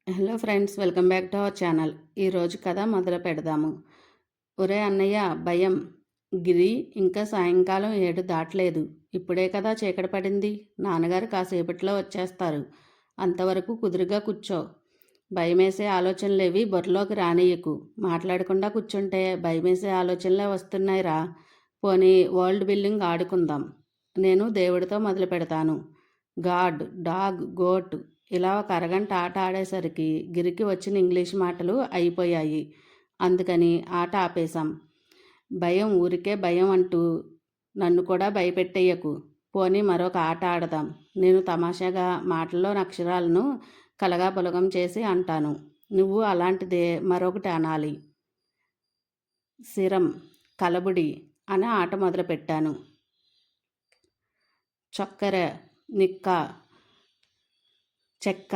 Hello friends, welcome back to our channel. ఈరోజు కథ మొదలు పెడదాము. ఒరే అన్నయ్య, భయం. గిరి, ఇంకా సాయంకాలం 7 దాటలేదు. ఇప్పుడే కదా చీకటి పడింది. నాన్నగారు కాసేపట్లో వచ్చేస్తారు. అంతవరకు కుదురుగా కూర్చో. భయమేసే ఆలోచనలేవి బుర్రలోకి రానియ్యకు. మాట్లాడకుండా కూర్చుంటే భయమేసే ఆలోచనలే వస్తున్నాయిరా. పోనీ వరల్డ్ బిల్డింగ్ ఆడుకుందాం. నేను దేవుడితో మొదలు పెడతాను. గాడ్, డాగ్, గోట్, ఇలా ఒక అరగంట ఆట ఆడేసరికి గిరికి వచ్చిన ఇంగ్లీష్ మాటలు అయిపోయాయి. అందుకని ఆట ఆపేశాం. భయం ఊరికే భయం అంటూ నన్ను కూడా భయపెట్టేయకు. పోనీ మరొక ఆట ఆడదాం. నేను తమాషాగా మాటల్లోని అక్షరాలను కలగాపులగం చేసి అంటాను. నువ్వు అలాంటిదే మరొకటి అనాలి. సిరం, కలబుడి అని ఆట మొదలుపెట్టాను. చక్కెర, నిక్క, చెక్క,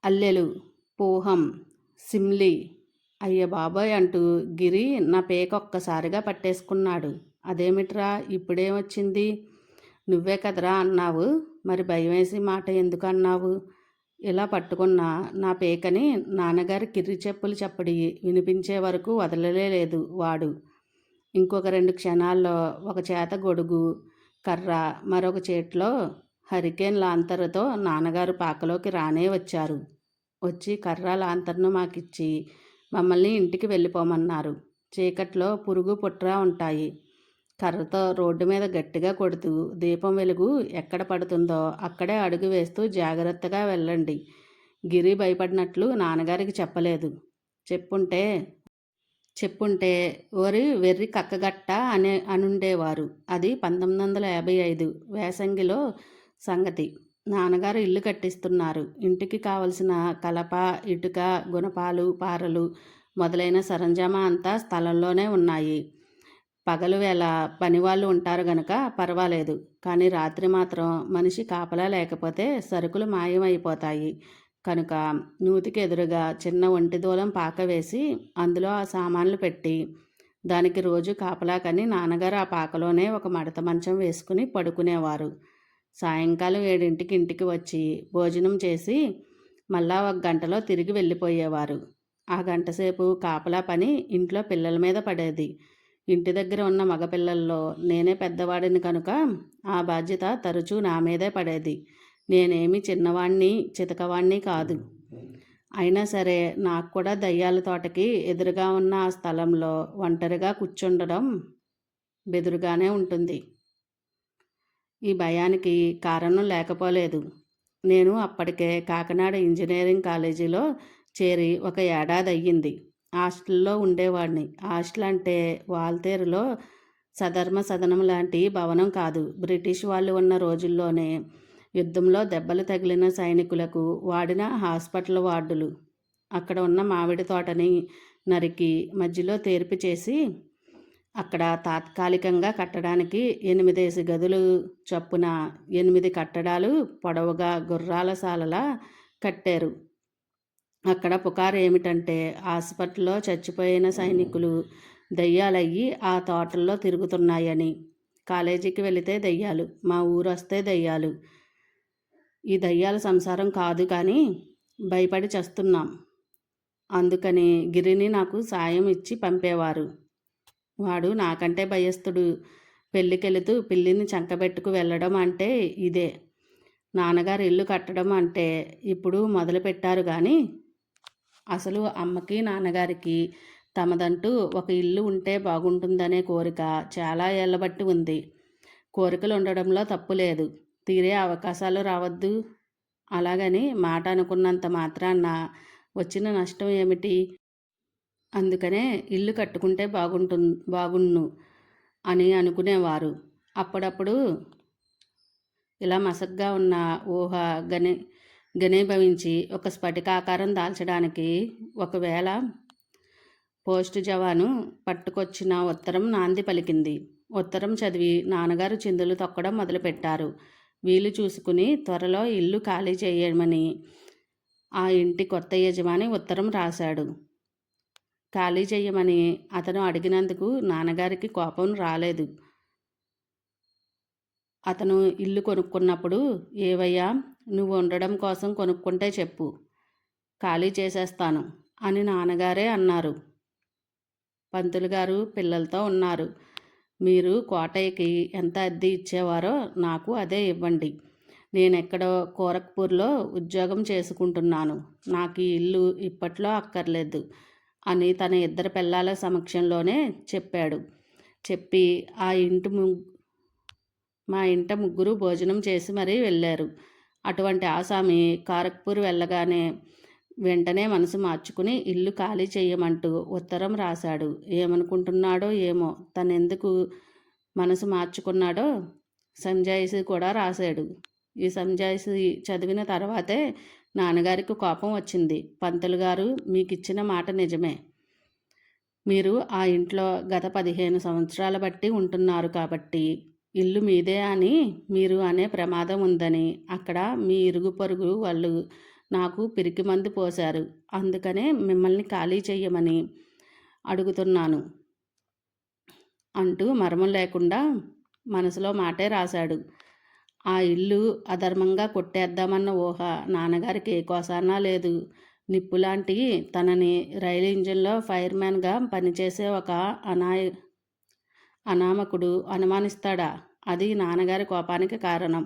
అల్లెలు, పూహం, సిమ్లి. అయ్య బాబోయ్ అంటూ గిరి నా పేక ఒక్కసారిగా పట్టేసుకున్నాడు. అదేమిట్రా, ఇప్పుడేమొచ్చింది? నువ్వే కదరా అన్నావు, మరి భయమేసి మాట ఎందుకు అన్నావు? ఇలా పట్టుకున్న నా పేకని నాన్నగారి కిర్రి చెప్పులు చప్పడి వినిపించే వరకు వదలలేదు వాడు. ఇంకొక 2 క్షణాల్లో ఒక చేత గొడుగు కర్ర, మరొక చేతిలో హరికేన్ లాంతరుతో నాన్నగారు పాకలోకి రానే వచ్చారు. వచ్చి కర్ర లాంతర్ను మాకిచ్చి మమ్మల్ని ఇంటికి వెళ్ళిపోమన్నారు. చీకట్లో పురుగు పుట్రా ఉంటాయి. కర్రతో రోడ్డు మీద గట్టిగా కొడుతూ దీపం వెలుగు ఎక్కడ పడుతుందో అక్కడే అడుగు వేస్తూ జాగ్రత్తగా వెళ్ళండి. గిరి భయపడినట్లు నాన్నగారికి చెప్పలేదు. చెప్పుంటే ఓరి వెర్రి కక్కగట్ట అనుండేవారు. అది 1955 వేసంగిలో సంగతి. నాన్నగారు ఇల్లు కట్టిస్తున్నారు. ఇంటికి కావలసిన కలప, ఇటుక, గుణపాలు, పారలు మొదలైన సరంజామా అంతా స్థలంలోనే ఉన్నాయి. పగలు వేళ పనివాళ్ళు ఉంటారు గనక పర్వాలేదు. కానీ రాత్రి మాత్రం మనిషి కాపలా లేకపోతే సరుకులు మాయమైపోతాయి. కనుక నూతికి ఎదురుగా చిన్న ఒంటి దూలం పాక వేసి అందులో ఆ సామాన్లు పెట్టి దానికి రోజు కాపలాకని నాన్నగారు ఆ పాకలోనే ఒక మడత మంచం వేసుకుని పడుకునేవారు. సాయంకాలం 7ంటికి ఇంటికి వచ్చి భోజనం చేసి మళ్ళా 1 గంటలో తిరిగి వెళ్ళిపోయేవారు. ఆ గంటసేపు కాపలా పని ఇంట్లో పిల్లల మీద పడేది. ఇంటి దగ్గర ఉన్న మగపిల్లల్లో నేనే పెద్దవాడిని కనుక ఆ బాధ్యత తరచూ నా మీదే పడేది. నేనేమి చిన్నవాణ్ణి, చితకవాణ్ణి కాదు. అయినా సరే నాకు కూడా దయ్యాల తోటకి ఎదురుగా ఉన్న ఆ స్థలంలో ఒంటరిగా కూర్చుండడం బెదురుగానే ఉంటుంది. ఈ భయానికి కారణం లేకపోలేదు. నేను అప్పటికే కాకినాడ ఇంజనీరింగ్ కాలేజీలో చేరి 1 ఏడాది అయ్యింది. హాస్టల్లో ఉండేవాడిని. హాస్టల్ అంటే వాల్తేరులో సధర్మ సదనం లాంటి భవనం కాదు. బ్రిటిష్ వాళ్ళు ఉన్న రోజుల్లోనే యుద్ధంలో దెబ్బలు తగిలిన సైనికులకు వాడిన హాస్పిటల్ వార్డులు. అక్కడ ఉన్న మామిడి తోటని నరికి మధ్యలో తేర్పు చేసి అక్కడ తాత్కాలికంగా కట్టడానికి 8 గదులు చొప్పున 8 కట్టడాలు పొడవుగా గుర్రాల సాలలా కట్టారు. అక్కడ పుకారు ఏమిటంటే హాస్పిటల్లో చచ్చిపోయిన సైనికులు దయ్యాలయ్యి ఆ తోటల్లో తిరుగుతున్నాయని. కాలేజీకి వెళితే దయ్యాలు, మా ఊరు వస్తే దయ్యాలు. ఈ దయ్యాల సంసారం కాదు కానీ భయపడి చస్తున్నాం. అందుకని గిరిని నాకు సాయం ఇచ్చి పంపేవారు. వాడు నాకంటే భయస్థుడు. పెళ్ళికెళుతూ పిల్లిని చంకబెట్టుకు వెళ్ళడం అంటే ఇదే. నాన్నగారు ఇల్లు కట్టడం అంటే ఇప్పుడు మొదలుపెట్టారు కానీ అసలు అమ్మకి నాన్నగారికి తమదంటూ ఒక ఇల్లు ఉంటే బాగుంటుందనే కోరిక చాలా ఏళ్ళబట్టి ఉంది. కోరికలు ఉండడంలో తప్పు లేదు. తీరే అవకాశాలు రావద్దు. అలాగని మాట అనుకున్నంత మాత్రాన వచ్చిన నష్టం ఏమిటి? అందుకనే ఇల్లు కట్టుకుంటే బాగున్ను అని అనుకునేవారు. అప్పుడప్పుడు ఇలా మసగ్గా ఉన్న ఊహ గనీభవించి ఒక స్ఫటికాకారం దాల్చడానికి ఒకవేళ పోస్టు జవాను పట్టుకొచ్చిన ఉత్తరం నాంది పలికింది. ఉత్తరం చదివి నాన్నగారు చిందులు తొక్కడం మొదలుపెట్టారు. వీలు చూసుకుని త్వరలో ఇల్లు ఖాళీ చేయమని ఆ ఇంటి కొత్త యజమాని ఉత్తరం రాశాడు. ఖాళీ చెయ్యమని అతను అడిగినందుకు నాన్నగారికి కోపం రాలేదు. అతను ఇల్లు కొనుక్కున్నప్పుడు, ఏవయ్యా, నువ్వు ఉండడం కోసం కొనుక్కుంటే చెప్పు, ఖాళీ చేసేస్తాను అని నాన్నగారే అన్నారు. పంతులు గారు పిల్లలతో ఉన్నారు. మీరు కోటయ్యకి ఎంత అద్దె ఇచ్చేవారో నాకు అదే ఇవ్వండి. నేనెక్కడో గోరఖ్పూర్లో ఉద్యోగం చేసుకుంటున్నాను. నాకు ఈ ఇల్లు ఇప్పట్లో అక్కర్లేదు అని తన ఇద్దరు పిల్లల సమక్షంలోనే చెప్పాడు. చెప్పి మా ఇంట ముగ్గురు భోజనం చేసి మరీ వెళ్ళారు. అటువంటి ఆసామి గోరఖ్పూర్ వెళ్ళగానే వెంటనే మనసు మార్చుకుని ఇల్లు ఖాళీ చెయ్యమంటూ ఉత్తరం రాశాడు. ఏమనుకుంటున్నాడో ఏమో, తనెందుకు మనసు మార్చుకున్నాడో సంజాయిషీ కూడా రాశాడు. ఈ సంజాయిషీ చదివిన తర్వాతే నాన్నగారికి కోపం వచ్చింది. పంతులు గారు, మీకిచ్చిన మాట నిజమే. మీరు ఆ ఇంట్లో గత 15 సంవత్సరాల బట్టి ఉంటున్నారు కాబట్టి ఇల్లు మీదే అని మీరు అనే ప్రమాదం ఉందని అక్కడ మీ ఇరుగు పొరుగు వాళ్ళు నాకు పిరికి మందు పోశారు. అందుకనే మిమ్మల్ని ఖాళీ చెయ్యమని అడుగుతున్నాను అంటూ మర్మం లేకుండా మనసులో మాటే రాశాడు. ఆ ఇల్లు అధర్మంగా కొట్టేద్దామన్న ఊహ నాన్నగారికి ఏ కోసానా లేదు. నిప్పులాంటి తనని రైలు ఇంజిన్లో ఫైర్మ్యాన్గా పనిచేసే ఒక అనామకుడు అనుమానిస్తాడా? అది నాన్నగారి కోపానికి కారణం.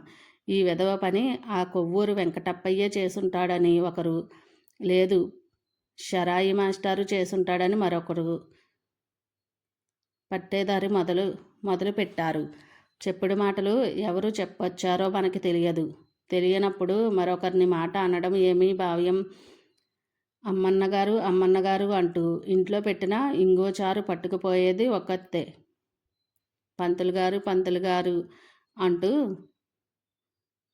ఈ విధవ పని ఆ కొవ్వూరు వెంకటప్పయ్యే చేసుంటాడని ఒకరు, లేదు షరాయి మాస్టారు చేసుంటాడని మరొకరు పట్టేదారి మొదలు పెట్టారు. చెప్పుడు మాటలు ఎవరు చెప్పొచ్చారో మనకి తెలియదు. తెలియనప్పుడు మరొకరిని మాట అనడం ఏమీ భావ్యం? అమ్మన్నగారు అంటూ ఇంట్లో పెట్టిన ఇంగోచారు పట్టుకుపోయేది ఒక్కతే. పంతులు గారు అంటూ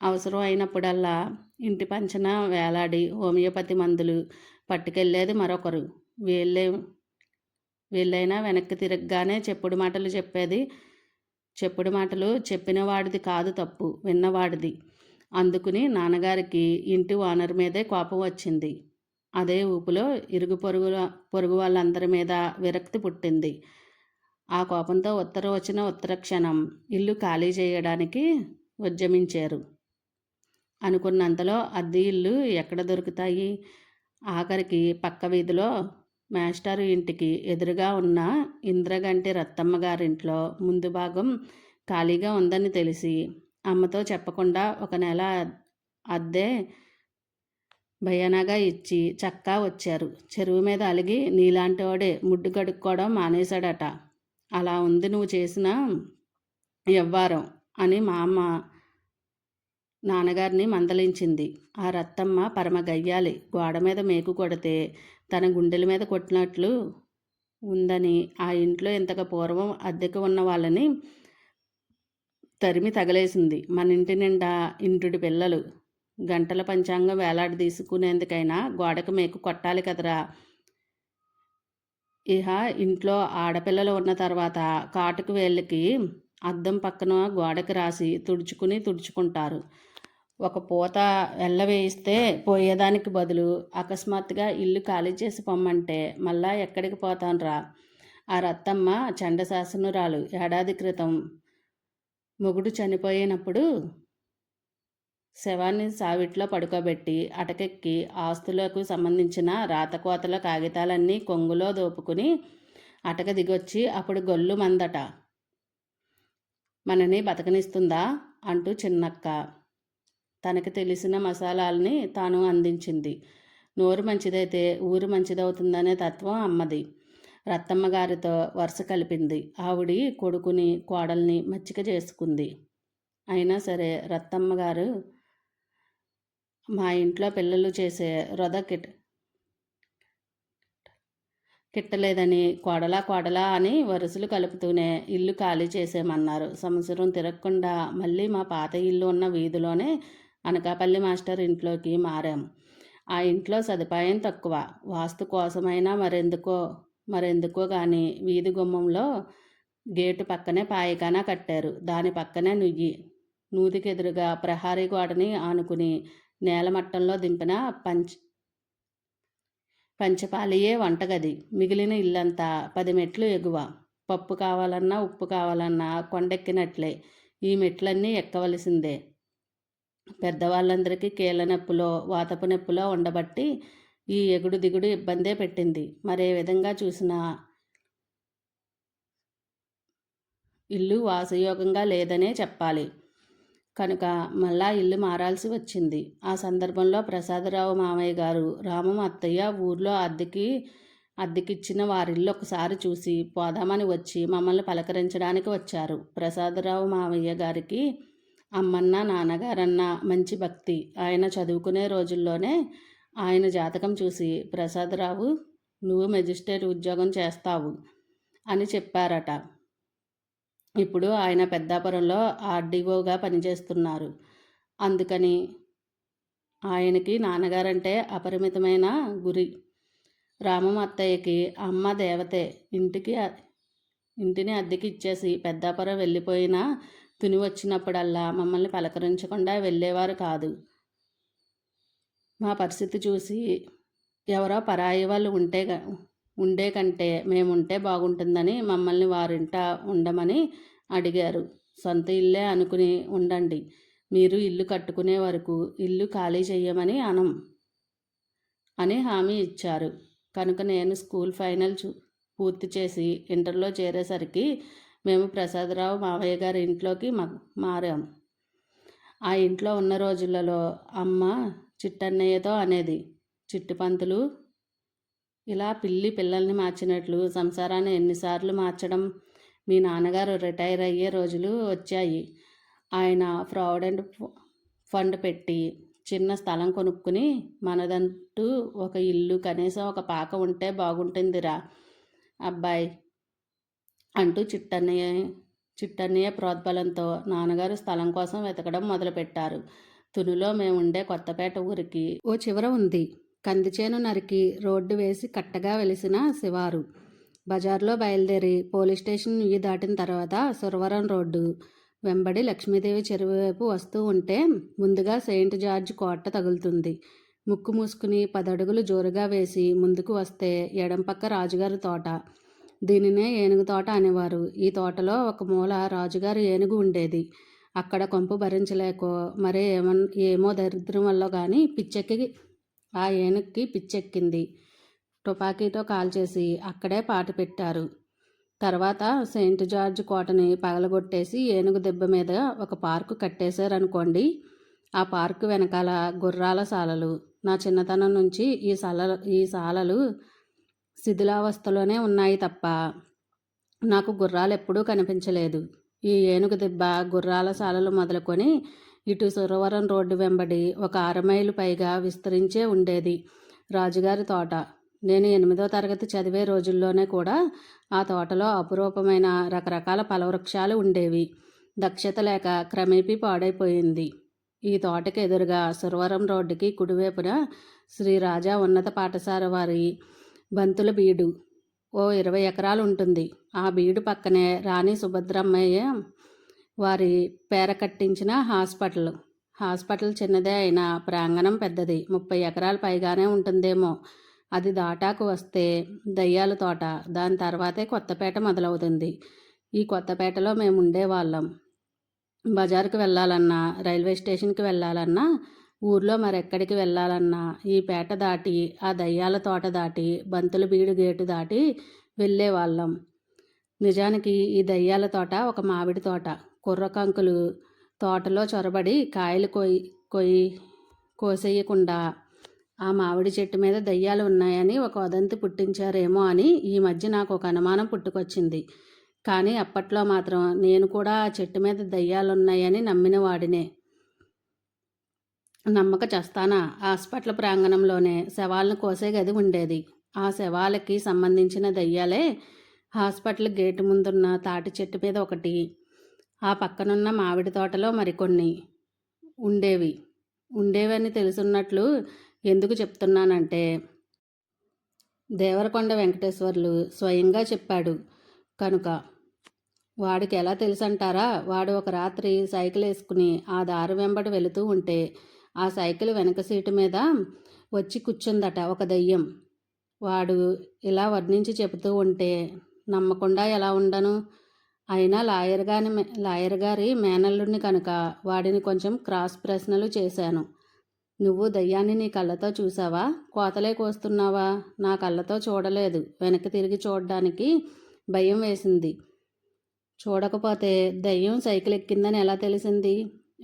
అవసరం అయినప్పుడల్లా ఇంటి పంచన వేలాడి హోమియోపతి మందులు పట్టుకెళ్ళేది మరొకరు. వీళ్ళైనా వెనక్కి తిరగగానే చెప్పుడు మాటలు చెప్పేది. చెప్పుడు మాటలు చెప్పినవాడిది కాదు తప్పు, విన్నవాడిది. అందుకుని నాన్నగారికి ఇంటి ఓనర్ మీదే కోపం వచ్చింది. అదే ఊపులో ఇరుగు పొరుగు వాళ్ళందరి మీద విరక్తి పుట్టింది. ఆ కోపంతో వచ్చిన ఉత్తర క్షణం ఇల్లు ఖాళీ చేయడానికి ఉద్యమించారు. అనుకున్నంతలో అద్దె ఇల్లు ఎక్కడ దొరుకుతాయి? ఆఖరికి పక్క వీధిలో మాస్టారు ఇంటికి ఎదురుగా ఉన్న ఇంద్రగంటి రత్తమ్మ గారింట్లో ముందు భాగం ఖాళీగా ఉందని తెలిసి అమ్మతో చెప్పకుండా 1 నెల అద్దె భయానాగా ఇచ్చి చక్కా వచ్చారు. చెరువు మీద అలిగి నీలాంటివాడే ముడ్డు కడుక్కోవడం మానేశాడట. అలా ఉంది నువ్వు చేసిన యవ్వారం అని మా అమ్మ నాన్నగారిని మందలించింది. ఆ రత్తమ్మ పరమ గయ్యాలి. గోడ మీద మేకు కొడితే తన గుండెల మీద కొట్టినట్లు ఉందని ఆ ఇంట్లో ఇంతకు పూర్వం అద్దెకు ఉన్న వాళ్ళని తరిమి తగలేసింది. మన ఇంటి నిండా ఇంటుడి పిల్లలు. గంటల పంచాంగం వేలాడి తీసుకునేందుకైనా గోడకు మేకు కొట్టాలి కదరా. ఇహ ఇంట్లో ఆడపిల్లలు ఉన్న తర్వాత కాటుకు వేళ్ళకి అద్దం పక్కన గోడకి రాసి తుడుచుకుంటారు. ఒక పూత ఎల్లవేయిస్తే పోయేదానికి బదులు అకస్మాత్తుగా ఇల్లు ఖాళీ చేసి పొమ్మంటే మళ్ళా ఎక్కడికి పోతానురా. ఆ రత్తమ్మ చండశాసనురాలు. ఏడాది క్రితం మొగుడు చనిపోయినప్పుడు శవాన్ని సావిట్లో పడుకోబెట్టి అటకెక్కి ఆస్తులకు సంబంధించిన రాతకోతల కాగితాలన్నీ కొంగులో దోపుకుని అటక దిగొచ్చి అప్పుడు గొల్లు మందట. మనని బతకనిస్తుందా అంటూ చిన్నక్క తనకి తెలిసిన మసాలాల్ని తాను అందించింది. నోరు మంచిదైతే ఊరు మంచిదవుతుందనే తత్వం అమ్మది. రత్తమ్మ గారితో వరుస కలిపింది. ఆవిడి కొడుకుని కోడల్ని మచ్చిక చేసుకుంది. అయినా సరే రత్తమ్మ గారు మా ఇంట్లో పిల్లలు చేసే రొద కిట్టలేదని కోడలా అని వరుసలు కలుపుతూనే ఇల్లు ఖాళీ చేసేయమన్నారు. సంవత్సరం తిరగకుండా మళ్ళీ మా పాత ఇల్లు ఉన్న వీధిలోనే అనకాపల్లి మాస్టర్ ఇంట్లోకి మారాం. ఆ ఇంట్లో సదుపాయం తక్కువ. వాస్తు కోసమైనా మరెందుకో కానీ వీధి గుమ్మంలో గేటు పక్కనే పాయకానా కట్టారు. దాని పక్కనే నూతికెదురుగా ప్రహారీ గోడని ఆనుకుని నేలమట్టంలో దింపిన పంచపాలియే వంటగది. మిగిలిన ఇల్లంతా 10 మెట్లు ఎగువ. పప్పు కావాలన్నా ఉప్పు కావాలన్నా కొండెక్కినట్లే. ఈ మెట్లన్నీ ఎక్కవలసిందే. పెద్దవాళ్ళందరికీ కీళ్ళ నొప్పులో వాతపు నొప్పులో ఉండబట్టి ఈ ఎగుడు దిగుడు ఇబ్బందే పెట్టింది. మరే విధంగా చూసినా ఇల్లు వాసయోగంగా లేదనే చెప్పాలి. కనుక మళ్ళా ఇల్లు మారాల్సి వచ్చింది. ఆ సందర్భంలో ప్రసాదరావు మామయ్య గారు, రామం అత్తయ్య ఊర్లో అద్దెకిచ్చిన వారిల్లు ఒకసారి చూసి పోదామని వచ్చి మమ్మల్ని పలకరించడానికి వచ్చారు. ప్రసాదరావు మామయ్య గారికి అమ్మన్న నాన్నగారన్న మంచి భక్తి. ఆయన చదువుకునే రోజుల్లోనే ఆయన జాతకం చూసి, ప్రసాదరావు నువ్వు మెజిస్ట్రేట్ ఉద్యోగం చేస్తావు అని చెప్పారట. ఇప్పుడు ఆయన పెద్దాపురంలో ఆర్డీఓగా పనిచేస్తున్నారు. అందుకని ఆయనకి నాన్నగారంటే అపరిమితమైన గురి. రామం అత్తయ్యకి అమ్మ దేవతే. ఇంటిని అద్దెకి ఇచ్చేసి పెద్దాపురం వెళ్ళిపోయినా తుని వచ్చినప్పుడల్లా మమ్మల్ని పలకరించకుండా వెళ్ళేవారు కాదు. మా పరిస్థితి చూసి ఎవరో పరాయి వాళ్ళు ఉండే కంటే మేముంటే బాగుంటుందని మమ్మల్ని వారింట ఉండమని అడిగారు. సొంత ఇల్లే అనుకుని ఉండండి, మీరు ఇల్లు కట్టుకునే వరకు ఇల్లు ఖాళీ చెయ్యమని అనం అని హామీ ఇచ్చారు. కనుక నేను స్కూల్ ఫైనల్ పూర్తి చేసి ఇంటర్లో చేరేసరికి మేము ప్రసాదరావు మావయ్య గారి ఇంట్లోకి మారాం. ఆ ఇంట్లో ఉన్న రోజులలో అమ్మ చిట్టన్నయ్యతో అనేది, చిట్టుపంతులు ఇలా పిల్లల్ని మార్చినట్లు సంసారాన్ని ఎన్నిసార్లు మార్చడం. మీ నాన్నగారు రిటైర్ అయ్యే రోజులు వచ్చాయి. ఆయన ప్రావిడెంట్ ఫండ్ పెట్టి చిన్న స్థలం కొనుక్కుని మనదంటూ ఒక ఇల్లు, కనీసం ఒక పాక ఉంటే బాగుంటుందిరా అబ్బాయి అంటూ చిట్టన్నయ్య ప్రోద్బలంతో నాన్నగారు స్థలం కోసం వెతకడం మొదలుపెట్టారు. తునిలో మేముండే కొత్తపేట ఊరికి ఓ చివర ఉంది. కందిచేను నరికి రోడ్డు వేసి కట్టగా వెలిసిన శివారు. బజార్లో బయలుదేరి పోలీస్ స్టేషన్ ఇవి దాటిన తర్వాత సురవరం రోడ్డు వెంబడి లక్ష్మీదేవి చెరువు వైపు వస్తూ ఉంటే ముందుగా సెయింట్ జార్జ్ కోట తగులుతుంది. ముక్కు మూసుకుని 10 అడుగులు జోరుగా వేసి ముందుకు వస్తే ఎడంపక్క రాజుగారి తోట. దీనినే ఏనుగు తోట అనేవారు. ఈ తోటలో ఒక మూల రాజుగారి ఏనుగు ఉండేది. అక్కడ కొంపు భరించలేకో మరే ఏమో దరిద్రం వల్ల కానీ ఆ ఏనుగుకి పిచ్చెక్కింది. తుపాకీతో కాల్చేసి అక్కడే పాతి పెట్టారు. తర్వాత సెయింట్ జార్జ్ కోటని పగలగొట్టేసి ఏనుగు దెబ్బ మీద ఒక పార్కు కట్టేశారనుకోండి. ఆ పార్కు వెనకాల గుర్రాల సాలలు. నా చిన్నతనం నుంచి ఈ సాలలు శిథిలావస్థలోనే ఉన్నాయి తప్ప నాకు గుర్రాలు ఎప్పుడూ కనిపించలేదు. ఈ ఏనుగు దెబ్బ, గుర్రాల సాలలు మొదలుకొని ఇటు సురవరం రోడ్డు వెంబడి ఒక 6 మైలు పైగా విస్తరించే ఉండేది రాజుగారి తోట. నేను 8వ తరగతి చదివే రోజుల్లోనే కూడా ఆ తోటలో అపురూపమైన రకరకాల ఫలవృక్షాలు ఉండేవి. దక్షత లేక క్రమేపీ పాడైపోయింది. ఈ తోటకి ఎదురుగా సురవరం రోడ్డుకి కుడివైపున శ్రీ రాజా ఉన్నత పాఠశాల వారి బంతుల బీడు ఓ 20 ఎకరాలు ఉంటుంది. ఆ బీడు పక్కనే రాణి సుభద్రమ్మయ్య వారి పేర కట్టించిన హాస్పిటల్ చిన్నదే అయినా ప్రాంగణం పెద్దది. 30 ఎకరాల పైగానే ఉంటుందేమో. అది దాటాకు వస్తే దయ్యాల తోట. దాని తర్వాతే కొత్తపేట మొదలవుతుంది. ఈ కొత్తపేటలో మేము ఉండేవాళ్ళం. బజారుకి వెళ్ళాలన్నా, రైల్వే స్టేషన్కి వెళ్ళాలన్నా, ఊర్లో మరెక్కడికి వెళ్ళాలన్నా ఈ పేట దాటి, ఆ దయ్యాల తోట దాటి, బంతుల బీడు గేటు దాటి వెళ్ళేవాళ్ళం. నిజానికి ఈ దయ్యాల తోట ఒక మామిడి తోట. కుర్రకంకులు తోటలో చొరబడి కాయలు కోసేయకుండా ఆ మామిడి చెట్టు మీద దయ్యాలు ఉన్నాయని ఒక వదంతి పుట్టించారేమో అని ఈ మధ్య నాకు ఒక అనుమానం పుట్టుకొచ్చింది. కానీ అప్పట్లో మాత్రం నేను కూడా ఆ చెట్టు మీద దయ్యాలున్నాయని నమ్మిన వాడినే. నమ్మక చస్తానా. హాస్పిటల్ ప్రాంగణంలోనే శవాలను కోసే గది ఉండేది. ఆ శవాలకి సంబంధించిన దయ్యాలే హాస్పిటల్ గేటు ముందున్న తాటి చెట్టు మీద ఒకటి, ఆ పక్కనున్న మామిడి తోటలో మరికొన్ని ఉండేవని తెలుసున్నట్లు ఎందుకు చెప్తున్నానంటే, దేవరకొండ వెంకటేశ్వర్లు స్వయంగా చెప్పాడు కనుక. వాడికి ఎలా తెలుసంటారా? వాడు ఒక రాత్రి సైకిల్ వేసుకుని ఆ దారి వెంబడి వెళుతూ ఉంటే ఆ సైకిల్ వెనక సీటు మీద వచ్చి కూర్చుందట ఒక దయ్యం. వాడు ఇలా వర్ణించి చెబుతూ ఉంటే నమ్మకుండా ఎలా ఉండను? అయినా లాయర్ గారి మేనల్లుడిని కనుక వాడిని కొంచెం క్రాస్ ప్రశ్నలు చేశాను. నువ్వు దయ్యాన్ని నీ కళ్ళతో చూసావా? కోతలే కోస్తున్నావా? నా కళ్ళతో చూడలేదు. వెనక్కి తిరిగి చూడడానికి భయం వేసింది. చూడకపోతే దయ్యం సైకిల్ ఎక్కిందని ఎలా తెలిసింది?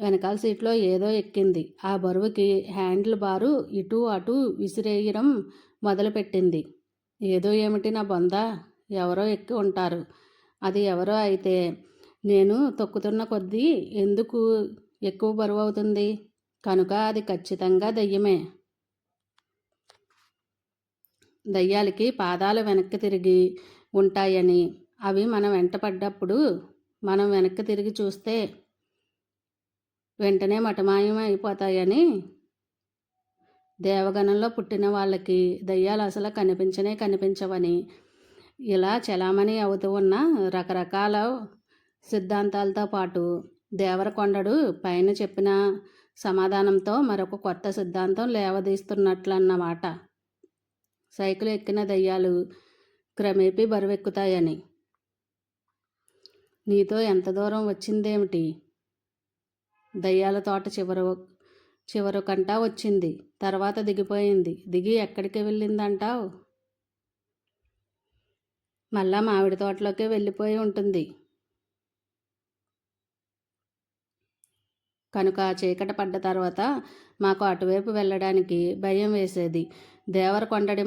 వెనకాల సీట్లో ఏదో ఎక్కింది. ఆ బరువుకి హ్యాండిల్ బారు ఇటూ అటూ విసిరేయడం మొదలుపెట్టింది. ఏదో ఏమిటి నా బొంద? ఎవరో ఎక్కి ఉంటారు. అది ఎవరో అయితే నేను తొక్కుతున్న కొద్దీ ఎందుకు ఎక్కువ బరువు అవుతుంది? కనుక అది ఖచ్చితంగా దయ్యమే. దయ్యాలకి పాదాలు వెనక్కి తిరిగి ఉంటాయని, అవి మనం వెంట పడ్డప్పుడు మనం వెనక్కి తిరిగి చూస్తే వెంటనే మటమాయం అయిపోతాయని, దేవగణంలో పుట్టిన వాళ్ళకి దయ్యాలు అసలు కనిపించవని, ఇలా చలామణి అవుతూ ఉన్న రకరకాల సిద్ధాంతాలతో పాటు దేవరకొండడు పైన చెప్పిన సమాధానంతో మరొక కొత్త సిద్ధాంతం లేవదీస్తున్నట్లన్నమాట. సైకిల్ ఎక్కిన దయ్యాలు క్రమేపీ బరువెక్కుతాయని. నీతో ఎంత దూరం వచ్చిందేమిటి? దయ్యాల తోట చివరు కంటా వచ్చింది. తర్వాత దిగిపోయింది. దిగి ఎక్కడికి వెళ్ళిందంటావు? మళ్ళా మామిడి తోటలోకే వెళ్ళిపోయి ఉంటుంది. కనుక చీకటి పడ్డ తర్వాత మాకు అటువైపు వెళ్ళడానికి భయం వేసేది. దేవరకొండడి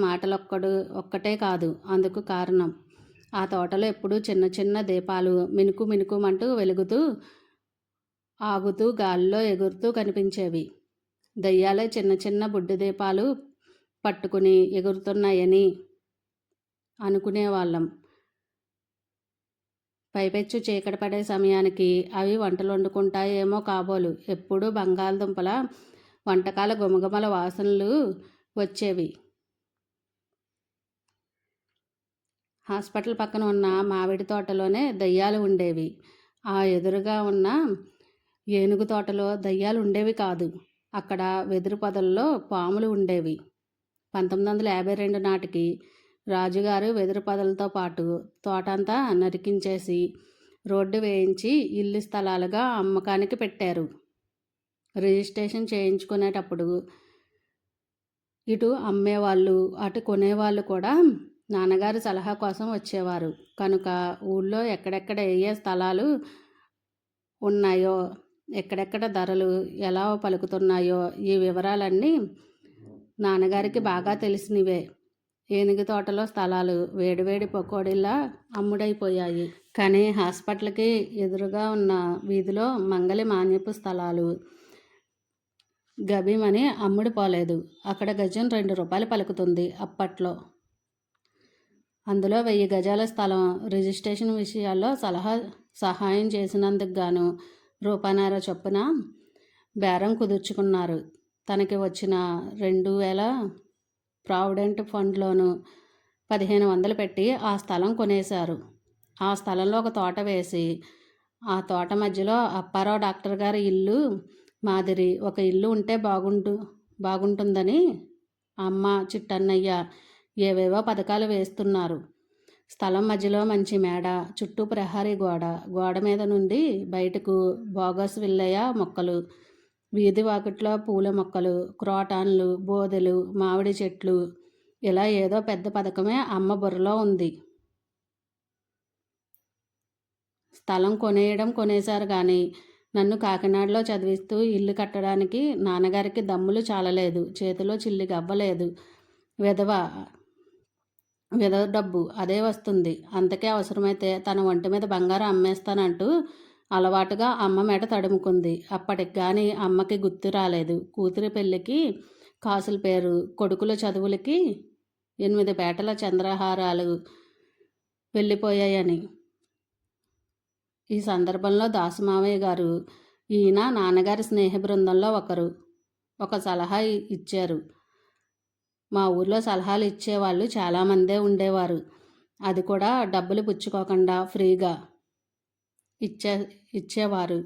ఒక్కటే కాదు అందుకు కారణం. ఆ తోటలో ఎప్పుడూ చిన్న చిన్న దీపాలు మినుకు మినుకుమంటూ వెలుగుతూ ఆగుతూ గాలిలో ఎగురుతూ కనిపించేవి. దయ్యాలే చిన్న చిన్న బుడ్డి దీపాలు పట్టుకుని ఎగురుతున్నాయని అనుకునేవాళ్ళం. పైపెచ్చు చీకటి పడే సమయానికి అవి వంటలు వండుకుంటాయేమో కాబోలు. ఎప్పుడూ బంగాళదుంపల వంటకాల గుమగుమల వాసనలు వచ్చేవి. హాస్పిటల్ పక్కన ఉన్న మామిడి తోటలోనే దయ్యాలు ఉండేవి. ఆ ఎదురుగా ఉన్న ఏనుగు తోటలో దయ్యాలు ఉండేవి కాదు. అక్కడ వెదురు పొదల్లో పాములు ఉండేవి. 1952 నాటికి రాజుగారు వెదురు పొదలతో పాటు తోటంతా నరికించేసి రోడ్డు వేయించి ఇల్లు స్థలాలుగా అమ్మకానికి పెట్టారు. రిజిస్ట్రేషన్ చేయించుకునేటప్పుడు ఇటు అమ్మేవాళ్ళు అటు కొనేవాళ్ళు కూడా నాన్నగారి సలహా కోసం వచ్చేవారు. కనుక ఊళ్ళో ఎక్కడెక్కడ ఏ స్థలాలు ఉన్నాయో, ఎక్కడెక్కడ ధరలు ఎలా పలుకుతున్నాయో ఈ వివరాలన్నీ నాన్నగారికి బాగా తెలిసినవే. ఏనుగు తోటలో స్థలాలు వేడివేడి పకోడీలా అమ్ముడైపోయాయి. కానీ హాస్పిటల్కి ఎదురుగా ఉన్న వీధిలో మంగలి మాన్యపు స్థలాలు గబీమని అమ్ముడుపోలేదు. అక్కడ గజం 2 రూపాయలు పలుకుతుంది అప్పట్లో. అందులో 1000 గజాల స్థలం రిజిస్ట్రేషన్ విషయాల్లో సహాయం చేసినందుకు గాను రూపాయన్నర చొప్పున బేరం కుదుర్చుకున్నారు. తనకి వచ్చిన 2000 ప్రావిడెంట్ ఫండ్లోనూ 1500 పెట్టి ఆ స్థలం కొనేశారు. ఆ స్థలంలో ఒక తోట వేసి ఆ తోట మధ్యలో అప్పారావు డాక్టర్ గారి ఇల్లు మాదిరి ఒక ఇల్లు ఉంటే బాగుంటుందని అమ్మ చిట్టన్నయ్య ఏవేవో పథకాలు వేస్తున్నారు. స్థలం మధ్యలో మంచి మేడ, చుట్టూ ప్రహరీ గోడ మీద నుండి బయటకు బోగస్ విల్లయ మొక్కలు, వీధి వాకిట్లో పూల మొక్కలు, క్రోటాన్లు, బోదెలు, మామిడి చెట్లు, ఇలా ఏదో పెద్ద పథకమే అమ్మ బుర్రలో ఉంది. స్థలం కొనేశారు కానీ నన్ను కాకినాడలో చదివిస్తూ ఇల్లు కట్టడానికి నాన్నగారికి దమ్ములు చాలలేదు. చేతిలో చిల్లి గవ్వలేదు. విధవ డబ్బు అదే వస్తుంది. అంతకే అవసరమైతే తన ఒంటి మీద బంగారం అమ్మేస్తానంటూ అలవాటుగా అమ్మ మెడ తడుముకుంది. అప్పటికి కానీ అమ్మకి గుర్తు రాలేదు. కూతురి పెళ్ళికి కాసుల పేరు, కొడుకుల చదువులకి 8 పేటల చంద్రహారాలు వెళ్ళిపోయాయని. ఈ సందర్భంలో దాసుమావయ్య గారు, ఈయన నాన్నగారి స్నేహ బృందంలో ఒక సలహా ఇచ్చారు. మా ఊర్లో సలహాలు ఇచ్చేవాళ్ళు చాలామందే ఉండేవారు. అది కూడా డబ్బులు పుచ్చుకోకుండా ఫ్రీగా ఇచ్చేవారు.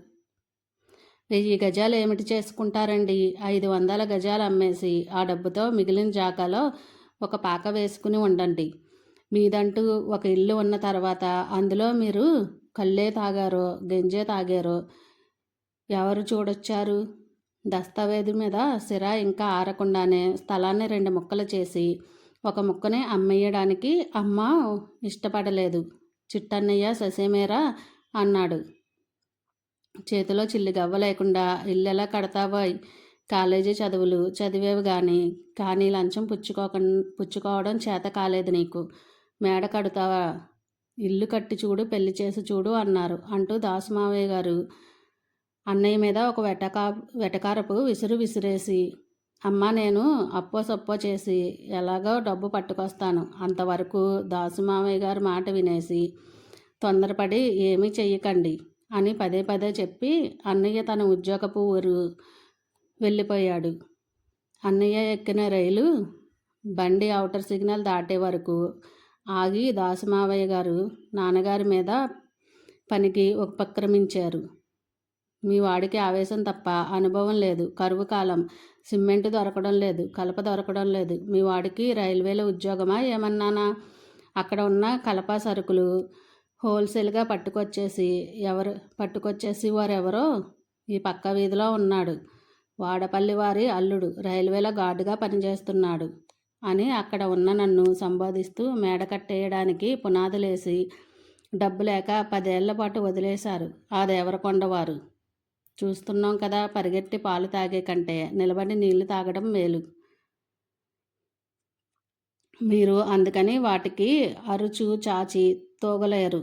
1000 గజాలు ఏమిటి చేసుకుంటారండి? 500 గజాలు అమ్మేసి ఆ డబ్బుతో మిగిలిన జాగాలో ఒక పాక వేసుకుని ఉండండి. మీదంటూ ఒక ఇల్లు ఉన్న తర్వాత అందులో మీరు కళ్ళే తాగారో గంజే తాగారో ఎవరు చూడొచ్చారు? దస్తావేజు మీద సిరా ఇంకా ఆరకుండానే స్థలాన్ని 2 ముక్కలు చేసి ఒక ముక్కని అమ్మేయడానికి అమ్మ ఇష్టపడలేదు. చిట్టన్నయ్య ససేమేరా అన్నాడు. చేతిలో చిల్లిగవ్వ లేకుండా ఇల్లెలా కడతావోయ్? కాలేజీ చదువులు చదివేవి కానీ లంచం పుచ్చుకోవడం చేత కాలేదు నీకు. మేడ కడుతావా? ఇల్లు కట్టి చూడు, పెళ్లి చేసి చూడు అన్నారు అంటూ దాసుమావయ్య గారు అన్నయ్య మీద ఒక వెటకారపు విసిరేసి, అమ్మ నేను అప్పో సప్పో చేసి ఎలాగో డబ్బు పట్టుకొస్తాను. అంతవరకు దాసుమావయ్య గారు మాట వినేసి, తొందరపడి ఏమీ చెయ్యకండి అని పదే పదే చెప్పి అన్నయ్య తన ఉద్యోగపు ఊరు వెళ్ళిపోయాడు. అన్నయ్య ఎక్కిన రైలు బండి ఔటర్ సిగ్నల్ దాటే వరకు ఆగి దాసుమావయ్య గారు నాన్నగారి మీద పనికి ఉపక్రమించారు. మీ వాడికి ఆవేశం తప్ప అనుభవం లేదు. కరువు కాలం, సిమెంట్ దొరకడం లేదు, కలప దొరకడం లేదు. మీ వాడికి రైల్వేలో ఉద్యోగమా ఏమన్నానా? అక్కడ ఉన్న కలప సరుకులు హోల్సేల్గా పట్టుకొచ్చేసి వారెవరో ఈ పక్క వీధిలో ఉన్నాడు. వాడపల్లి వారి అల్లుడు రైల్వేలో గార్డుగా పనిచేస్తున్నాడు అని అక్కడ ఉన్న నన్ను సంబోధిస్తూ మేడ కట్టేయడానికి పునాదులేసి డబ్బు లేక 10 ఏళ్ల పాటు వదిలేశారు ఆ దేవరకొండవారు. చూస్తున్నాం కదా, పరిగెట్టి పాలు తాగే కంటే నిలబడి నీళ్లు తాగడం మేలు. మీరు అందుకని వాటికి అరుచు చాచి తోగలేరు.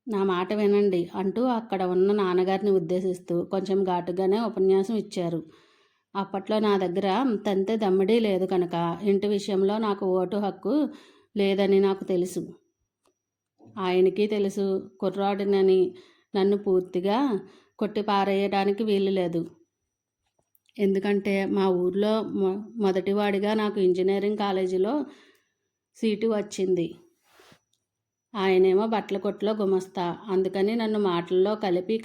నా మాట వినండి అంటూ అక్కడ ఉన్న నాన్నగారిని ఉద్దేశిస్తూ కొంచెం ఘాటుగానే ఉపన్యాసం ఇచ్చారు. అప్పట్లో నా దగ్గర తంతే దమ్మిడీ లేదు కనుక ఇంటి విషయంలో నాకు ఓటు హక్కు లేదని నాకు తెలుసు. ఆయనకి తెలుసు. కుర్రాడినని నన్ను పూర్తిగా కొట్టి పారేయడానికి వీలు లేదు. ఎందుకంటే మా ఊర్లో మొదటివాడిగా నాకు ఇంజనీరింగ్ కాలేజీలో సీటు వచ్చింది. ఆయనేమో బట్టల కొట్లో గుమస్తా. అందుకని నన్ను మాటల్లో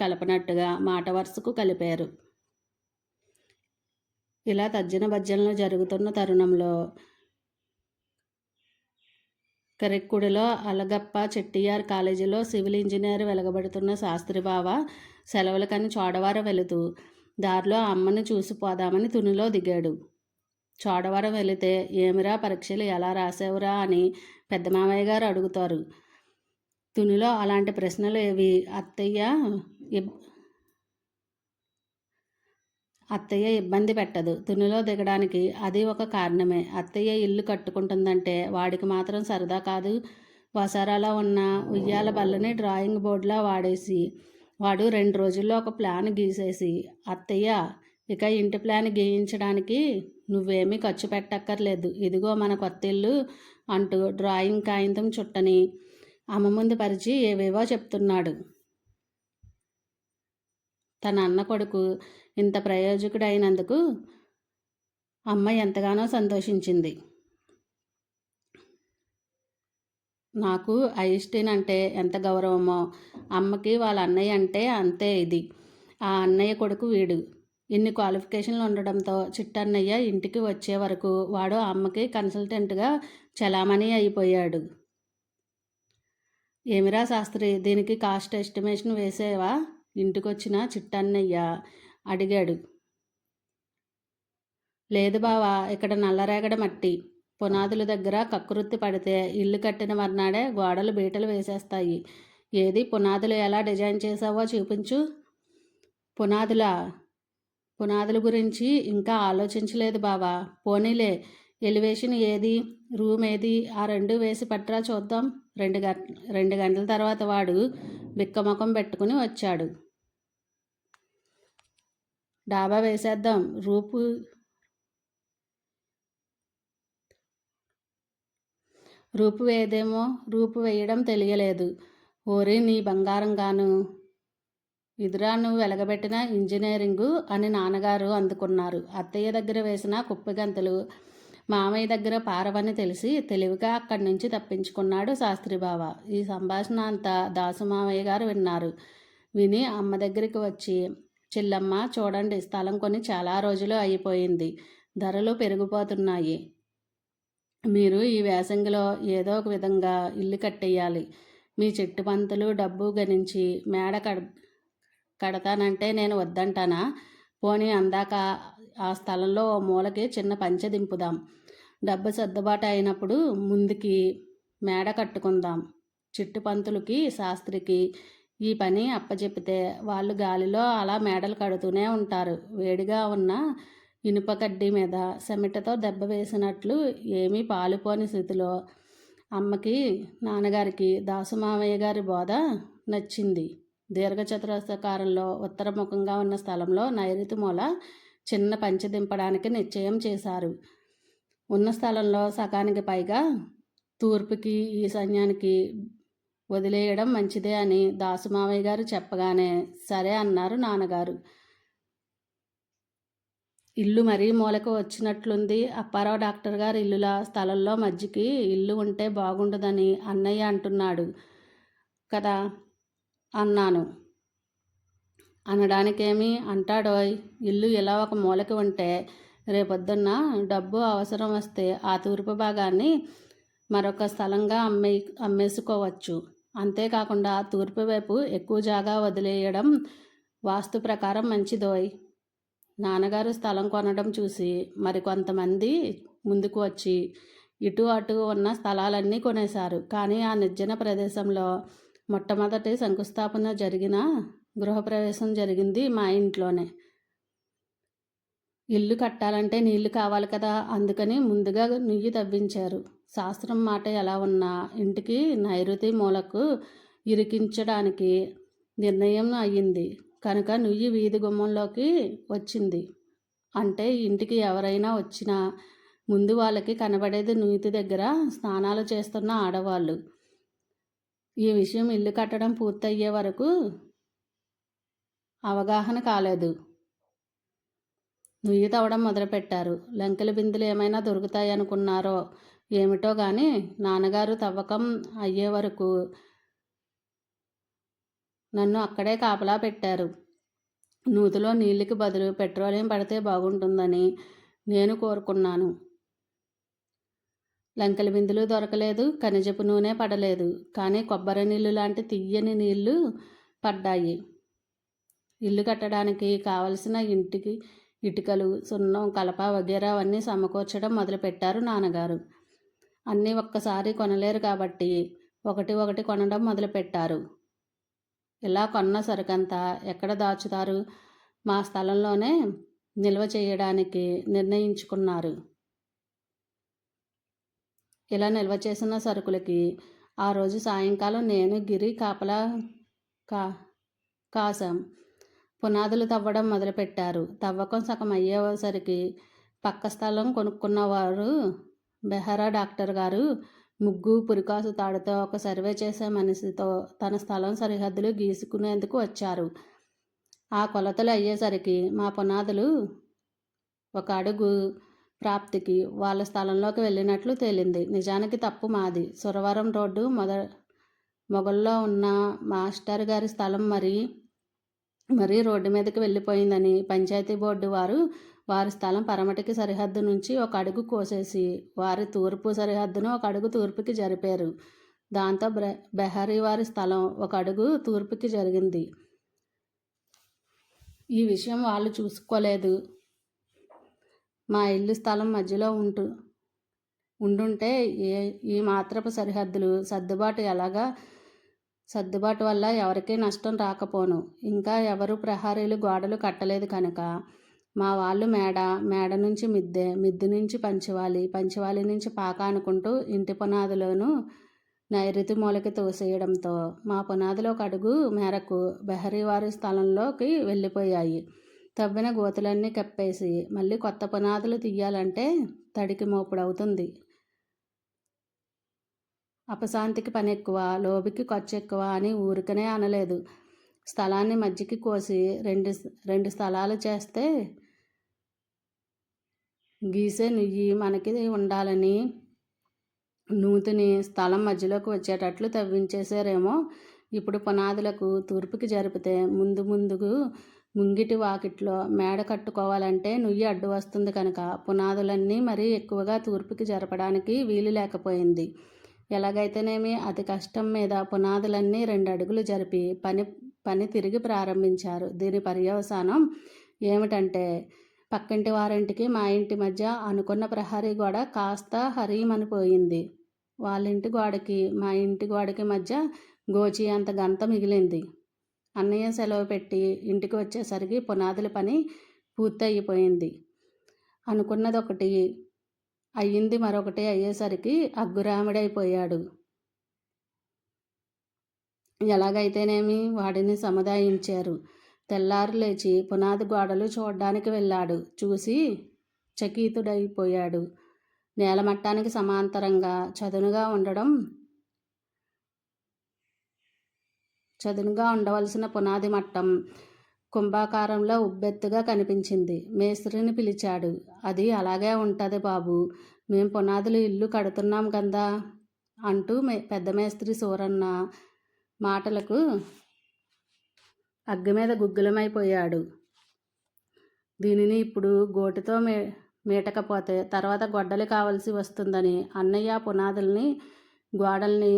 కలపనట్టుగా మాట వరుసకు కలిపారు. ఇలా తర్జన భర్జనలు జరుగుతున్న తరుణంలో కరెక్కుడిలో అలగప్ప చెట్టియార్ కాలేజీలో సివిల్ ఇంజనీర్ వెలగబడుతున్న శాస్త్రిబావ సెలవులకని చోడవరం వెళుతూ దారిలో అమ్మని చూసిపోదామని తునిలో దిగాడు. చోడవరం వెళితే ఏమిరా పరీక్షలు ఎలా రాసావురా అని పెద్ద మామయ్య గారు అడుగుతారు. తునిలో అలాంటి ప్రశ్నలు ఏవి అత్తయ్య ఇబ్బంది పెట్టదు. తునిలో దిగడానికి అది ఒక కారణమే. అత్తయ్య ఇల్లు కట్టుకుంటుందంటే వాడికి మాత్రం సరదా కాదు. వసారాలో ఉన్న ఉయ్యాల బల్లని డ్రాయింగ్ బోర్డులా వాడేసి వాడు 2 రోజుల్లో ఒక ప్లాన్ గీసేసి, అత్తయ్య ఇక ఇంటి ప్లాన్ గీయించడానికి నువ్వేమీ ఖర్చు పెట్టక్కర్లేదు, ఇదిగో మన కొత్త ఇల్లు అంటూ డ్రాయింగ్ కాగితం చుట్టని అమ్మ ముందు పరిచి ఏవేవో చెప్తున్నాడు. తన అన్న కొడుకు ఇంత ప్రయోజకుడైనందుకు అమ్మ ఎంతగానో సంతోషించింది. నాకు ఐన్స్టీన్ అంటే ఎంత గౌరవమో అమ్మకి వాళ్ళ అన్నయ్య అంటే అంతే ఇది. ఆ అన్నయ్య కొడుకు వీడు. ఇన్ని క్వాలిఫికేషన్లు ఉండడంతో చిట్టన్నయ్య ఇంటికి వచ్చే వరకు వాడు అమ్మకి కన్సల్టెంట్గా చలామణి అయిపోయాడు. ఏమిరా శాస్త్రి, దీనికి కాస్ట్ ఎస్టిమేషన్ వేసేవా? ఇంటికొచ్చిన చిట్టన్నయ్య అడిగాడు. లేదు బావా, ఇక్కడ నల్లరేగడ మట్టి. పునాదుల దగ్గర కక్కురుత్తి పడితే ఇల్లు కట్టిన మర్నాడే గోడలు బీటలు వేసేస్తాయి. ఏది పునాదులు ఎలా డిజైన్ చేసావో చూపించు. పునాదుల గురించి ఇంకా ఆలోచించలేదు బావా. పోనీలే, ఎలివేషన్ ఏది, రూమ్ ఏది, ఆ 2 వేసి పట్రా చూద్దాం. 2 గంటల తర్వాత వాడు బిక్కముఖం పెట్టుకుని వచ్చాడు. డాబా వేసేద్దాం. రూపు వేయడం తెలియలేదు. ఓరి నీ బంగారంగాను, ఇదిరా నువ్వు వెలగబెట్టిన ఇంజనీరింగు అని నాన్నగారు అందుకున్నారు. అత్తయ్య దగ్గర వేసిన కుప్పిగంతులు మామయ్య దగ్గర పారవని తెలిసి తెలివిగా అక్కడి నుంచి తప్పించుకున్నాడు శాస్త్రిబావ. ఈ సంభాషణ అంతా దాసుమామయ్య గారు విన్నారు. విని అమ్మ దగ్గరికి వచ్చి, చెల్లమ్మ చూడండి, స్థలం కొని చాలా రోజులు అయిపోయింది, ధరలు పెరిగిపోతున్నాయి. మీరు ఈ వేసంగిలో ఏదో ఒక విధంగా ఇల్లు కట్టేయాలి. మీ చెట్టు పంతులు డబ్బు గణించి మేడ కడతానంటే నేను వద్దంటానా? పోనీ అందాక ఆ స్థలంలో ఓ మూలకి చిన్న పంచె దింపుదాం. డబ్బు సర్దుబాటు అయినప్పుడు ముందుకి మేడ కట్టుకుందాం. చిట్టుపంతులకి శాస్త్రికి ఈ పని అప్పచెపితే వాళ్ళు గాలిలో అలా మేడలు కడుతూనే ఉంటారు. వేడిగా ఉన్న ఇనుప కడ్డీ మీద సెమిటతో దెబ్బ వేసినట్లు ఏమీ పాలుపోని స్థితిలో అమ్మకి నాన్నగారికి దాసుమామయ్య గారి బోధ నచ్చింది. దీర్ఘచతురస్రాకారంలో ఉత్తరముఖంగా ఉన్న స్థలంలో నైరుతి మూల చిన్న పంచె దింపడానికి నిశ్చయం చేశారు. ఉన్న స్థలంలో సగానికి పైగా తూర్పుకి ఈశాన్యానికి వదిలేయడం మంచిదే అని దాసుమామయ్య గారు చెప్పగానే సరే అన్నారు నాన్నగారు. ఇల్లు మరీ మూలకు వచ్చినట్లుంది. అప్పారావు డాక్టర్ గారి ఇల్లులా స్థలంలో మధ్యకి ఇల్లు ఉంటే బాగుండదని అన్నయ్య అంటున్నాడు కదా అన్నాను. అనడానికేమీ అంటాడోయ్. ఇల్లు ఇలా ఒక మూలకి ఉంటే రేపొద్దున్న డబ్బు అవసరం వస్తే ఆ తూర్పు భాగాన్ని మరొక స్థలంగా అమ్మేసుకోవచ్చు. అంతేకాకుండా తూర్పు వైపు ఎక్కువ జాగా వదిలేయడం వాస్తు ప్రకారం మంచిదోయ్. నాన్నగారు స్థలం కొనడం చూసి మరికొంతమంది ముందుకు వచ్చి ఇటు అటు ఉన్న స్థలాలన్నీ కొనేశారు. కానీ ఆ నిర్జన ప్రదేశంలో మొట్టమొదటి శంకుస్థాపన జరిగిన గృహప్రవేశం జరిగింది మా ఇంట్లోనే. ఇల్లు కట్టాలంటే నీళ్లు కావాలి కదా, అందుకని ముందుగా నుయ్యి తవ్వించారు. శాస్త్రం మాట ఎలా ఉన్నా ఇంటికి నైరుతి మూలకు ఇరికించడానికి నిర్ణయం అయ్యింది కనుక నుయ్యి వీధి గుమ్మంలోకి వచ్చింది. అంటే ఇంటికి ఎవరైనా వచ్చినా ముందు వాళ్ళకి కనబడేది నుయ్యి దగ్గర స్నానాలు చేస్తున్న ఆడవాళ్ళు. ఈ విషయం ఇల్లు కట్టడం పూర్తయ్యే వరకు అవగాహన కాలేదు. నుయ్యి తవ్వడం మొదలుపెట్టారు. లంకెల బిందులు ఏమైనా దొరుకుతాయనుకున్నారో ఏమిటో కానీ నాన్నగారు తవ్వకం అయ్యే వరకు నన్ను అక్కడే కాపలా పెట్టారు. నూతిలో నీళ్ళకి బదులు పెట్రోలియం పడితే బాగుంటుందని నేను కోరుకున్నాను. లంకెల బిందులు దొరకలేదు, ఖనిజపు నూనె పడలేదు. కానీ కొబ్బరి నీళ్ళు లాంటి తియ్యని నీళ్లు పడ్డాయి. ఇల్లు కట్టడానికి కావలసిన ఇంటికి ఇటుకలు, సున్నం, కలప వగేరా అవన్నీ సమకూర్చడం మొదలుపెట్టారు నాన్నగారు. అన్నీ ఒక్కసారి కొనలేరు కాబట్టి ఒకటి ఒకటి కొనడం మొదలుపెట్టారు. ఇలా కొన్న సరుకంతా ఎక్కడ దాచుతారు? మా స్థలంలోనే నిల్వ చేయడానికి నిర్ణయించుకున్నారు. ఇలా నిల్వ చేసిన సరుకులకి ఆ రోజు సాయంకాలం నేను గిరి కాపలా కాసాం. పునాదులు తవ్వడం మొదలుపెట్టారు. తవ్వకం సగం అయ్యేసరికి పక్క స్థలం కొనుక్కున్నవారు బెహరా డాక్టర్ గారు ముగ్గు పురికాసు తాడుతో ఒక సర్వే చేసే మనిషితో తన స్థలం సరిహద్దులు గీసుకునేందుకు వచ్చారు. ఆ కొలతలు అయ్యేసరికి మా పునాదులు ఒక అడుగు ప్రాప్తికి వాళ్ళ స్థలంలోకి వెళ్ళినట్లు తేలింది. నిజానికి తప్పు మాది. సురవరం రోడ్డు మొగల్లో ఉన్న మాస్టర్ గారి స్థలం మరీ రోడ్డు మీదకి వెళ్ళిపోయిందని పంచాయతీ బోర్డు వారు వారి స్థలం పరమటికి సరిహద్దు నుంచి ఒక అడుగు కోసేసి వారి తూర్పు సరిహద్దును ఒక అడుగు తూర్పుకి జరిపారు. దాంతో బెహరీ వారి స్థలం ఒక అడుగు తూర్పుకి జరిగింది. ఈ విషయం వాళ్ళు చూసుకోలేదు. మా ఇల్లు స్థలం మధ్యలో ఉండుంటే ఈ మాత్రపు సరిహద్దులు సర్దుబాటు వల్ల ఎవరికీ నష్టం రాకపోను. ఇంకా ఎవరు ప్రహారీలు గోడలు కట్టలేదు కనుక మా వాళ్ళు మేడ నుంచి మిద్దె నుంచి పంచవాలి నుంచి పాక అనుకుంటూ ఇంటి పునాదులను నైరుతి మూలకి తోసేయడంతో మా పునాదులు ఒక అడుగు మేరకు బెహరీ వారి స్థలంలోకి వెళ్ళిపోయాయి. తవ్విన గోతులన్నీ కప్పేసి మళ్ళీ కొత్త పునాదులు తీయాలంటే తడికి మోపుడవుతుంది. అపశాంతికి పని ఎక్కువ, లోబికి ఖర్చు ఎక్కువ అని ఊరికనే అనలేదు. స్థలాన్ని మధ్యకి కోసి రెండు స్థలాలు చేస్తే గీసే నుయ్యి మనకి ఉండాలని నూతిని స్థలం మధ్యలోకి వచ్చేటట్లు తవ్వించేసారేమో. ఇప్పుడు పునాదులకు తూర్పుకి జరిపితే ముంగిటి వాకిట్లో మేడ కట్టుకోవాలంటే నుయ్యి అడ్డు వస్తుంది కనుక పునాదులన్నీ మరీ ఎక్కువగా తూర్పుకి జరపడానికి వీలు లేకపోయింది. ఎలాగైతేనేమి అతి కష్టం మీద పునాదులన్నీ 2 అడుగులు జరిపి పని తిరిగి ప్రారంభించారు. దీని పర్యవసానం ఏమిటంటే పక్కింటి వారింటికి మా ఇంటి మధ్య అనుకున్న ప్రహరీ గోడ కాస్త హరీమనిపోయింది. వాళ్ళింటి గోడకి మా ఇంటి గోడకి మధ్య గోచి అంత గంత మిగిలింది. అన్నయ్య సెలవు పెట్టి ఇంటికి వచ్చేసరికి పునాదుల పని పూర్తయిపోయింది. అనుకున్నది ఒకటి అయ్యింది, మరొకటి అయ్యేసరికి అగ్గురాముడైపోయాడు. ఎలాగైతేనేమి వాడిని సముదాయించారు. తెల్లారు లేచి పునాది గోడలు చూడ్డానికి వెళ్ళాడు. చూసి చకితుడైపోయాడు. నేలమట్టానికి సమాంతరంగా చదునుగా ఉండవలసిన పునాది మట్టం కుంభాకారంలో ఉబ్బెత్తుగా కనిపించింది. మేస్త్రిని పిలిచాడు. అది అలాగే ఉంటుంది బాబు, మేం పునాదులు ఇల్లు కడుతున్నాం కదా అంటూ పెద్ద మేస్త్రి సూరన్న మాటలకు అగ్గి మీద గుగ్గులమైపోయాడు. దీనిని ఇప్పుడు గోటితో మీటకపోతే తర్వాత గొడ్డలి కావలసి వస్తుందని అన్నయ్య పునాదుల్ని గోడల్ని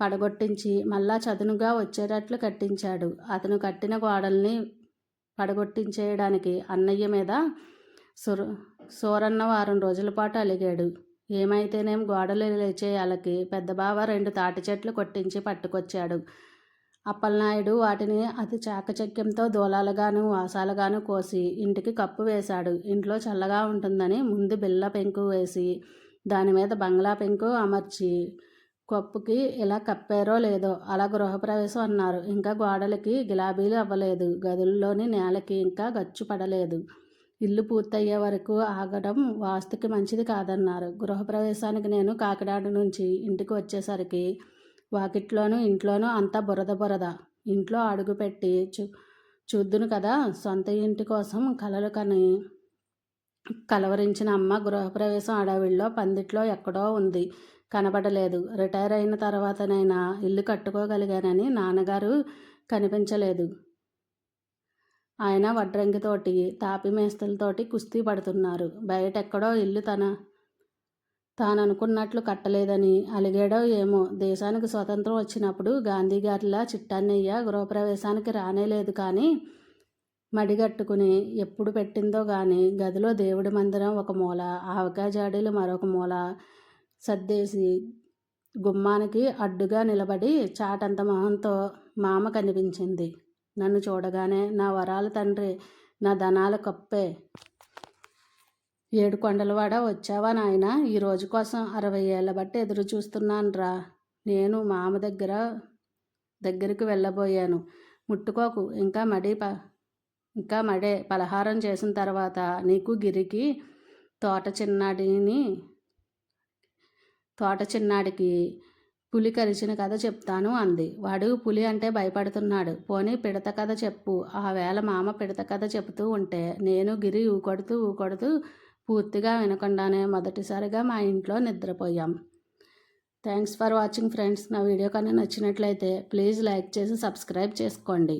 పడగొట్టించి మళ్ళా చదునుగా వచ్చేటట్లు కట్టించాడు. అతను కట్టిన గోడల్ని పడగొట్టించేయడానికి అన్నయ్య మీద సూరన్న వారం రోజుల పాటు అలిగాడు. ఏమైతేనేం గోడలు లేచేయాలకి పెద్ద బావ 2 తాటి చెట్లు కొట్టించి పట్టుకొచ్చాడు. అప్పలనాయుడు వాటిని అతి చాకచక్యంతో దూలాలుగాను వాసాలుగాను కోసి ఇంటికి కప్పు వేశాడు. ఇంట్లో చల్లగా ఉంటుందని ముందు బిళ్ళ పెంకు వేసి దానిమీద బంగ్లా పెంకు అమర్చి కప్పుకి ఇలా కప్పారో లేదో అలా గృహప్రవేశం అన్నారు. ఇంకా గోడలకి గిలాబీలు అవ్వలేదు. గదుల్లోని నేలకి ఇంకా గచ్చు పడలేదు. ఇల్లు పూర్తయ్యే వరకు ఆగడం వాస్తుకి మంచిది కాదన్నారు. గృహప్రవేశానికి నేను కాకినాడ నుంచి ఇంటికి వచ్చేసరికి వాకిట్లోనూ ఇంట్లోనూ అంతా బురద. ఇంట్లో అడుగుపెట్టి చూద్దును కదా, సొంత ఇంటి కోసం కలలు కని కలవరించిన అమ్మ గృహప్రవేశం అడవిలో పందిట్లో ఎక్కడో ఉంది, కనబడలేదు. రిటైర్ అయిన తర్వాతనైనా ఇల్లు కట్టుకోగలిగానని నాన్నగారు కనిపించలేదు. ఆయన వడ్రంగితోటి తాపి మేస్తలతోటి కుస్తీ పడుతున్నారు. బయటెక్కడో ఇల్లు తాననుకున్నట్లు కట్టలేదని అలిగాడో ఏమో. దేశానికి స్వతంత్రం వచ్చినప్పుడు గాంధీగారిలా చిట్టన్నయ్య గృహప్రవేశానికి రానేలేదు. కానీ మడిగట్టుకుని ఎప్పుడు పెట్టిందో గాని గదిలో దేవుడి మందిరం ఒక మూల, ఆవకాయ జాడీలు మరొక మూల సర్దేసి గుమ్మానికి అడ్డుగా నిలబడి చాటంత మొహంతో మామ కనిపించింది. నన్ను చూడగానే నా వరాల తండ్రి, నా ధనాల కప్పే, 7 కొండలవాడ వచ్చావా నాయనా, ఈ రోజు కోసం 60 ఏళ్ల బట్టి ఎదురు చూస్తున్నానురా. నేను మామ దగ్గరికి వెళ్ళబోయాను. ముట్టుకోకు, ఇంకా మడే పలహారం చేసిన తర్వాత నీకు గిరికి తోట చిన్నాడికి పులి కరిచిన కథ చెప్తాను అంది. వాడు పులి అంటే భయపడుతున్నాడు. పోనీ పిడత కథ చెప్పు. ఆ వేళ మామ పిడత కథ చెబుతూ ఉంటే నేను గిరి ఊకొడుతూ పూర్తిగా వినకుండానే మొదటిసారిగా మా ఇంట్లో నిద్రపోయాం. Thanks for watching friends. నా వీడియో కానీ నచ్చినట్లయితే ప్లీజ్ లైక్ చేసి సబ్స్క్రైబ్ చేసుకోండి.